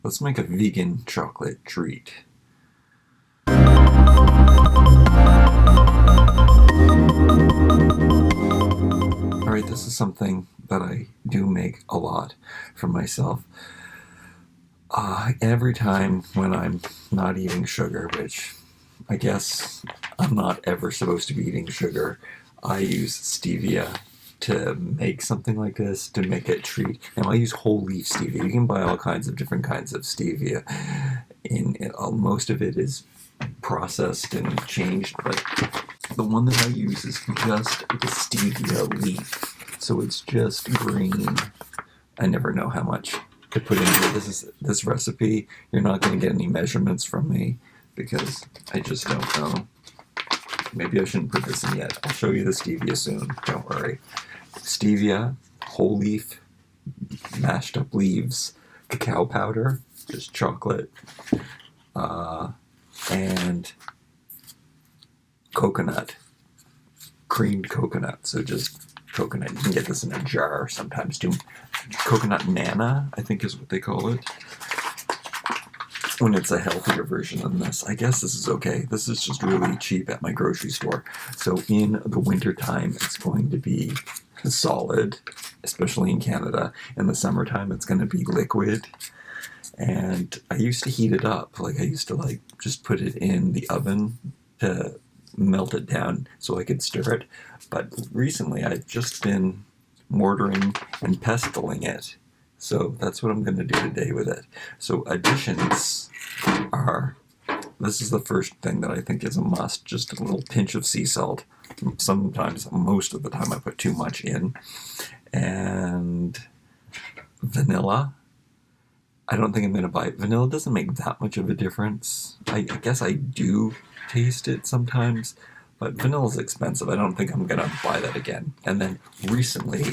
Let's make a vegan chocolate treat. Alright, this is something that I do make a lot for myself. Every time when I'm not eating sugar, which I guess I'm not ever supposed to be eating sugar, I use stevia to make something like this, to make a treat. And I use whole leaf stevia. You can buy all kinds of different kinds of stevia. Most of it is processed and changed, but the one that I use is just the stevia leaf. So it's just green. I never know how much to put into it. This recipe. You're not going to get any measurements from me because I just don't know. Maybe I shouldn't put this in yet. I'll show you the stevia soon. Don't worry. Stevia, whole leaf, mashed up leaves, cacao powder, just chocolate, and coconut, creamed coconut. So just coconut. You can get this in a jar sometimes too. Coconut nana, I think is what they call it, when it's a healthier version than this. I guess this is okay. This is just really cheap at my grocery store. So in the winter time, it's going to be solid, especially in Canada. In the summertime, it's going to be liquid. And I used to heat it up. I used to just put it in the oven to melt it down so I could stir it. But recently, I've just been mortaring and pestiling it. So that's what I'm going to do today with it. So additions are, this is the first thing that I think is a must, just a little pinch of sea salt. Sometimes, most of the time, I put too much in. And vanilla. I don't think I'm going to buy it. Vanilla doesn't make that much of a difference. I guess I do taste it sometimes, but vanilla's expensive. I don't think I'm going to buy that again. And then recently,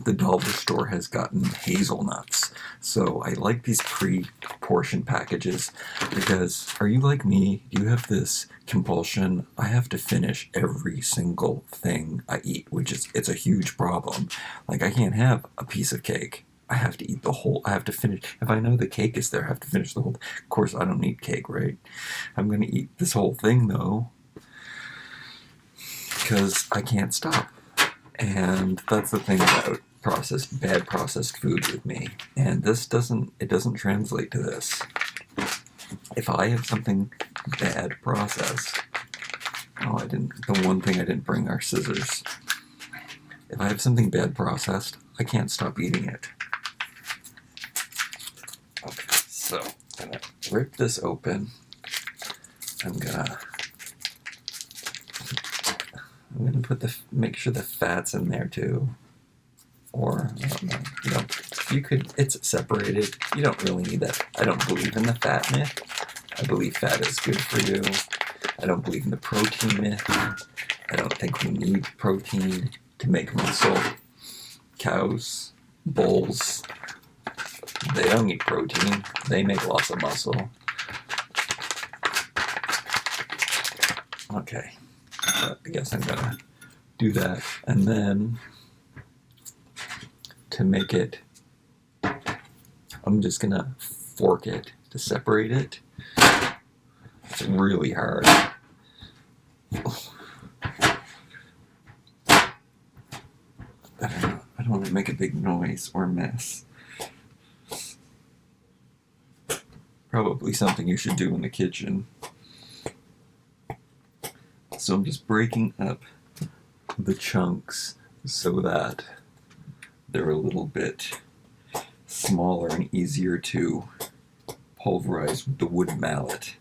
the dollar store has gotten hazelnuts. So I like these pre-portioned packages because, are you like me? Do you have this compulsion? I have to finish every single thing I eat, it's a huge problem. I can't have a piece of cake. I have to eat the whole, I have to finish. If I know the cake is there, I have to finish the whole. Of course, I don't eat cake, right? I'm going to eat this whole thing, though, because I can't stop. And that's the thing about bad processed food with me. And it doesn't translate to this. If I have something bad processed, the one thing I didn't bring are scissors. If I have something bad processed, I can't stop eating it. Okay, so I'm gonna rip this open. I'm gonna make sure the fat's in there too. Or, I don't know, it's separated. You don't really need that. I don't believe in the fat myth. I believe fat is good for you. I don't believe in the protein myth. I don't think we need protein to make muscle. Cows, bulls, they don't need protein. They make lots of muscle. Okay, I guess I'm gonna do that. And then, to make it, I'm just gonna fork it to separate it. It's really hard. I don't want to make a big noise or mess. Probably something you should do in the kitchen. So I'm just breaking up the chunks so that they're a little bit smaller and easier to pulverize with the wooden mallet.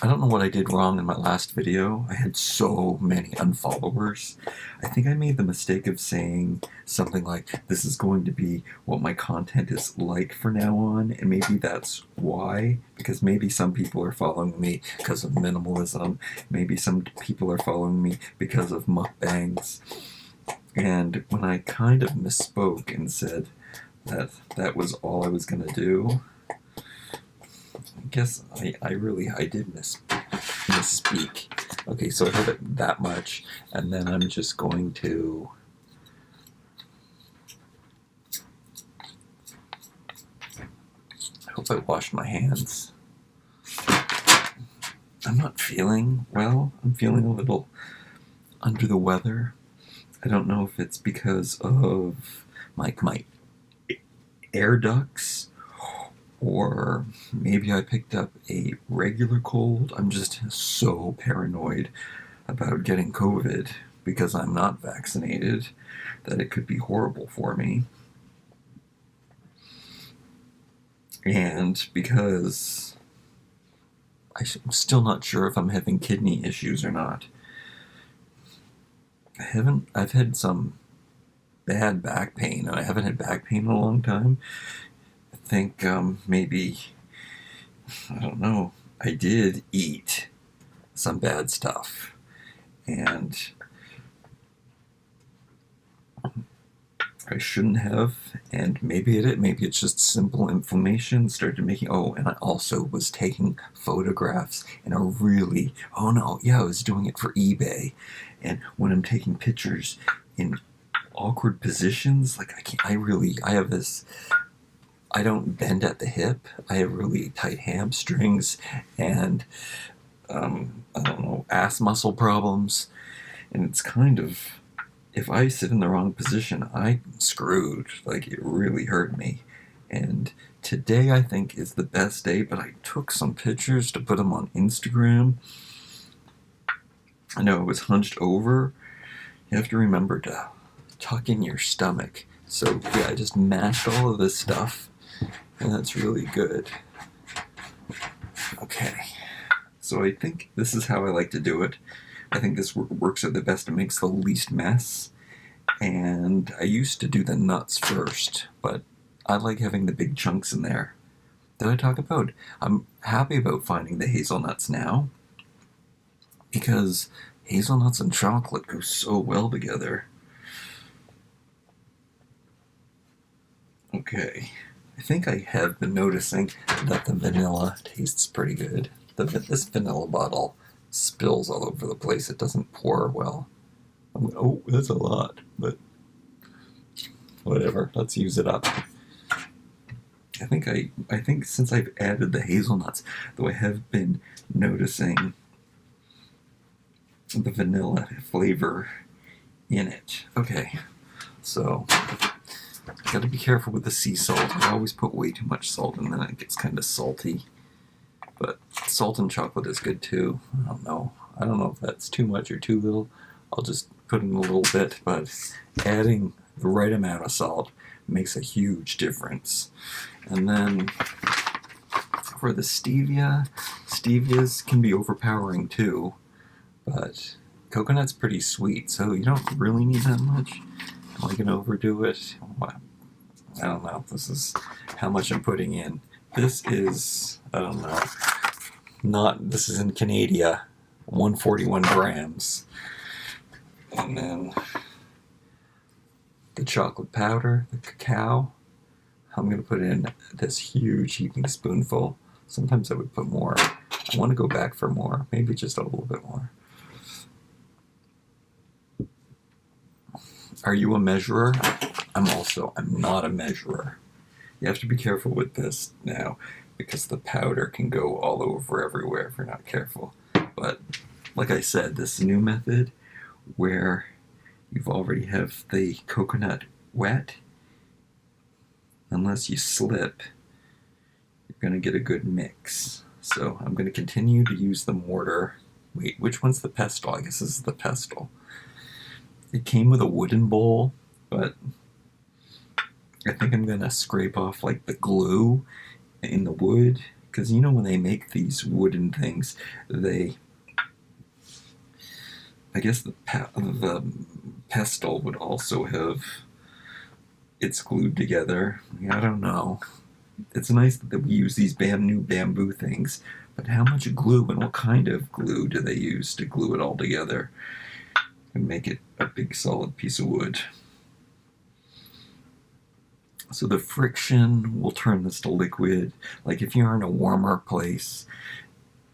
I don't know what I did wrong in my last video. I had so many unfollowers. I think I made the mistake of saying something like, this is going to be what my content is like for now on, and maybe that's why, because maybe some people are following me because of minimalism, maybe some people are following me because of mukbangs, and when I kind of misspoke and said that that was all I was going to do, I guess I did misspeak. Okay, so I have it that much, and then I'm just going to hope I washed my hands. I'm not feeling well. I'm feeling a little under the weather. I don't know if it's because of my air ducts, or maybe I picked up a regular cold. I'm just so paranoid about getting COVID because I'm not vaccinated that it could be horrible for me. And because I'm still not sure if I'm having kidney issues or not. I've had some bad back pain, and I haven't had back pain in a long time. I think maybe, I don't know, I did eat some bad stuff, and I shouldn't have, and maybe it's just simple inflammation started making, and I also was taking photographs in a really, I was doing it for eBay, and when I'm taking pictures in awkward positions, like I have this, I don't bend at the hip, I have really tight hamstrings, and, ass muscle problems, and it's kind of, if I sit in the wrong position, I'm screwed. Like, it really hurt me. And today, I think, is the best day, but I took some pictures to put them on Instagram. I know I was hunched over. You have to remember to tuck in your stomach. So, yeah, I just mashed all of this stuff, and that's really good. Okay. So I think this is how I like to do it. I think this works at the best. It makes the least mess. And I used to do the nuts first, but I like having the big chunks in there. Did I talk about? I'm happy about finding the hazelnuts now, because hazelnuts and chocolate go so well together. Okay, I think I have been noticing that the vanilla tastes pretty good. This vanilla bottle spills all over the place. It doesn't pour well. That's a lot, but whatever. Let's use it up. I think since I've added the hazelnuts, though I have been noticing the vanilla flavor in it. Okay, so gotta be careful with the sea salt. I always put way too much salt, and then it gets kind of salty. But salt and chocolate is good too. I don't know if that's too much or too little. I'll just put in a little bit, but adding the right amount of salt makes a huge difference. And then for the stevias can be overpowering too, but coconut's pretty sweet, so you don't really need that much. Am I going to overdo it? I don't know. This is how much I'm putting in. This is, I don't know, this is in Canada, 141 grams. And then the chocolate powder, the cacao, I'm going to put in this huge heaping spoonful. Sometimes I would put more. I want to go back for more, maybe just a little bit more. Are you a measurer? I'm not a measurer. You have to be careful with this now, because the powder can go all over everywhere if you're not careful. But like I said, this new method where you've already have the coconut wet, unless you slip, you're going to get a good mix. So I'm going to continue to use the mortar. Wait, which one's the pestle? I guess this is the pestle. It came with a wooden bowl, but I think I'm going to scrape off like the glue in the wood, because you know when they make these wooden things, I guess the pestle would also have, it's glued together. I don't know. It's nice that we use these new bamboo things, but how much glue and what kind of glue do they use to glue it all together and make it a big solid piece of wood? So the friction will turn this to liquid. Like if you're in a warmer place,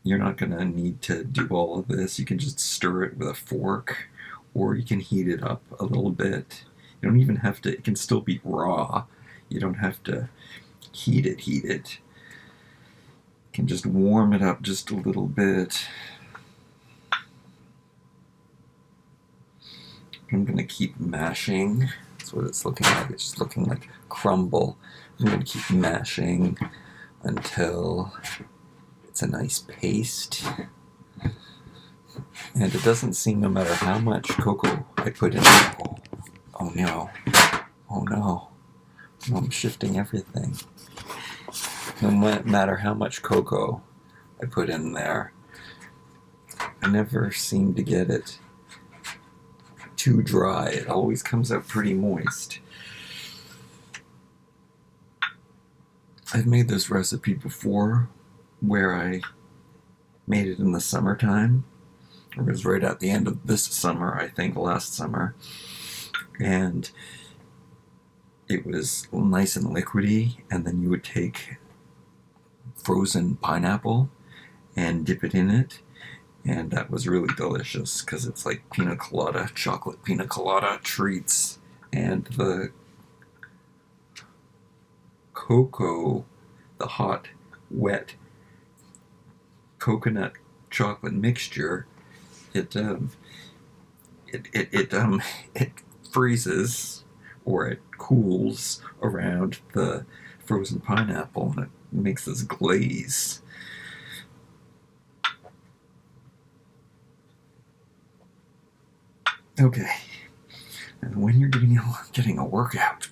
you're not going to need to do all of this. You can just stir it with a fork, or you can heat it up a little bit. You don't even have to, it can still be raw. You don't have to heat it. Can just warm it up just a little bit. I'm going to keep mashing. That's what it's looking like. It's just looking like crumble. I'm going to keep mashing until it's a nice paste. And it doesn't seem, no matter how much cocoa I put in. Oh no. Oh no. I'm shifting everything. No matter how much cocoa I put in there, I never seem to get it too dry. It always comes out pretty moist. I've made this recipe before where I made it in the summertime. It was right at the end of this summer, I think, last summer. And it was nice and liquidy, and then you would take frozen pineapple and dip it in it, and that was really delicious because it's like pina colada, chocolate pina colada treats, and the cocoa, the hot, wet coconut chocolate mixture, it freezes, or it cools around the frozen pineapple, and it makes this glaze. Okay, and when you're getting a workout,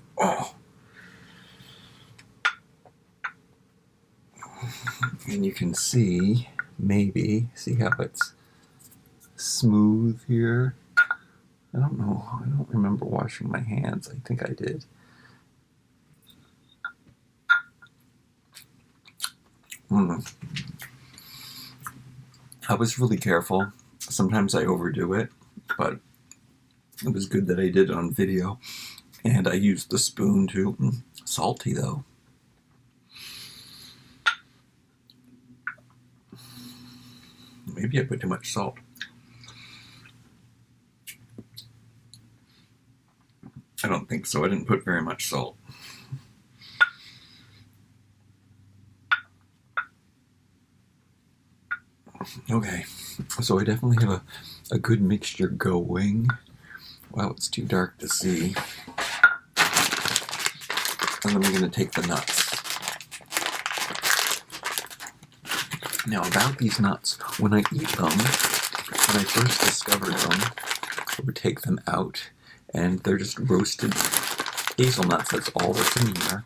and you can see, maybe, see how it's smooth here? I don't know, I don't remember washing my hands. I think I did. I was really careful. Sometimes I overdo it, but it was good that I did it on video. And I used the spoon too. Salty though. Maybe I put too much salt. I don't think so. I didn't put very much salt. Okay, so I definitely have a good mixture going. Wow, it's too dark to see. And then I'm going to take the nuts. Now about these nuts, when I eat them, when I first discovered them, I would take them out, and they're just roasted hazelnuts. That's all that's in there.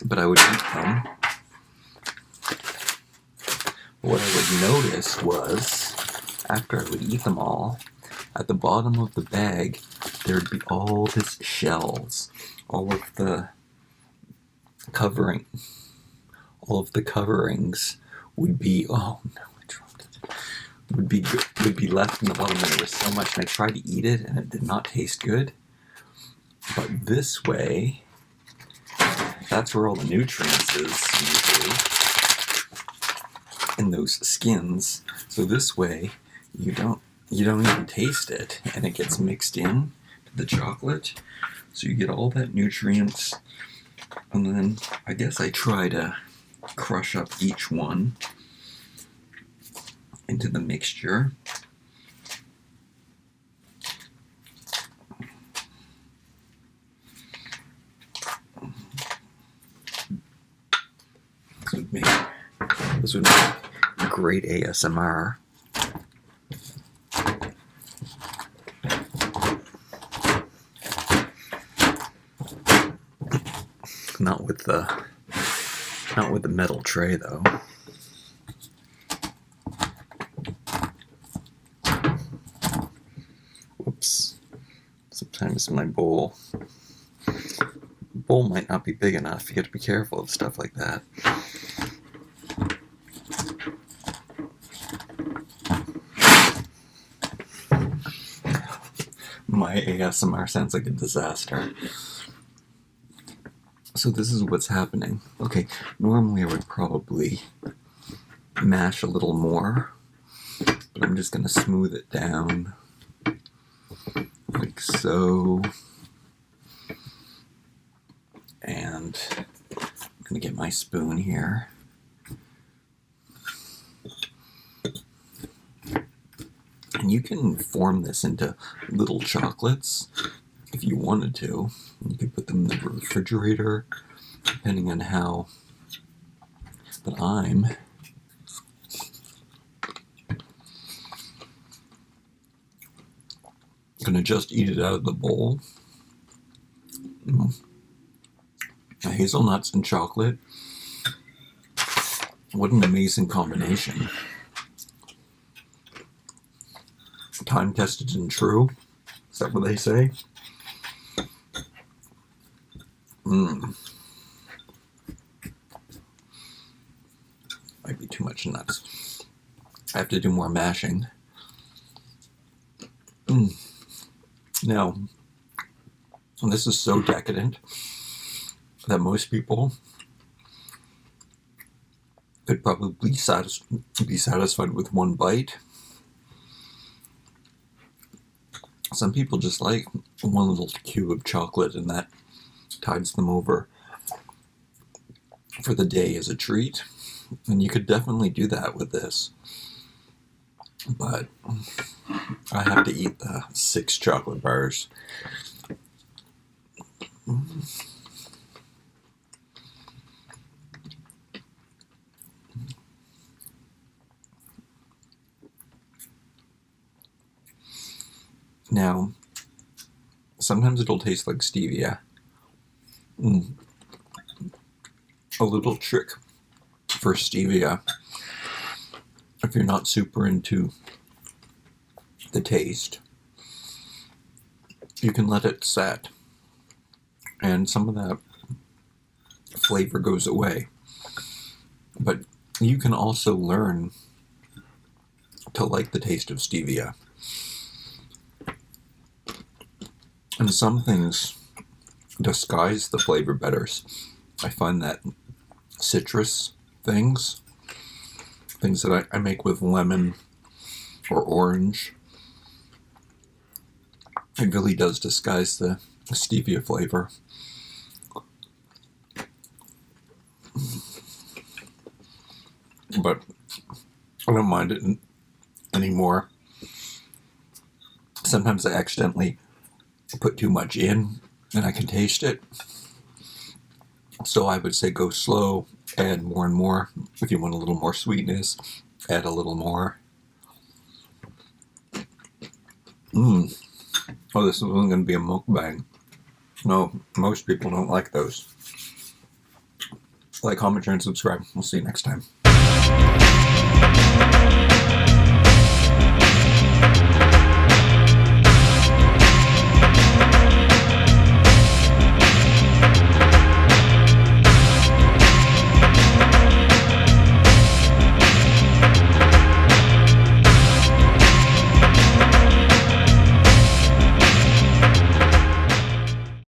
But I would eat them. What I would notice was, after I would eat them all, at the bottom of the bag, there'd be all this shells, all of the coverings would be, oh no, I dropped it, would be left in the bottom, and there was so much, and I tried to eat it, and it did not taste good. But this way, that's where all the nutrients is, usually, in those skins. So this way, you don't even taste it, and it gets mixed in to the chocolate. So you get all that nutrients, and then I guess I try to crush up each one into the mixture. This would make great ASMR. Not with the metal tray though. Whoops. Sometimes my bowl might not be big enough. You have to be careful of stuff like that. My ASMR sounds like a disaster. So this is what's happening. Okay, normally I would probably mash a little more, but I'm just going to smooth it down like so. And I'm going to get my spoon here. You can form this into little chocolates if you wanted to. You could put them in the refrigerator, depending on how. But I'm gonna just eat it out of the bowl. Hazelnuts and chocolate. What an amazing combination. Time tested and true. Is that what they say? Might be too much nuts. I have to do more mashing. Now, this is so decadent that most people could probably be satisfied with one bite. Some people just like one little cube of chocolate, and that tides them over for the day as a treat. And you could definitely do that with this. But I have to eat the 6 chocolate bars. Now, sometimes it'll taste like stevia. A little trick for stevia, if you're not super into the taste, you can let it set, and some of that flavor goes away. But you can also learn to like the taste of stevia. And some things disguise the flavor better. I find that citrus things that I make with lemon or orange, it really does disguise the stevia flavor. But I don't mind it anymore. Sometimes I accidentally put too much in and I can taste it. So I would say go slow, add more and more. If you want a little more sweetness, add a little more. Oh, this isn't going to be a mukbang. No, most people don't like those. Like, comment, share, and subscribe. We'll see you next time.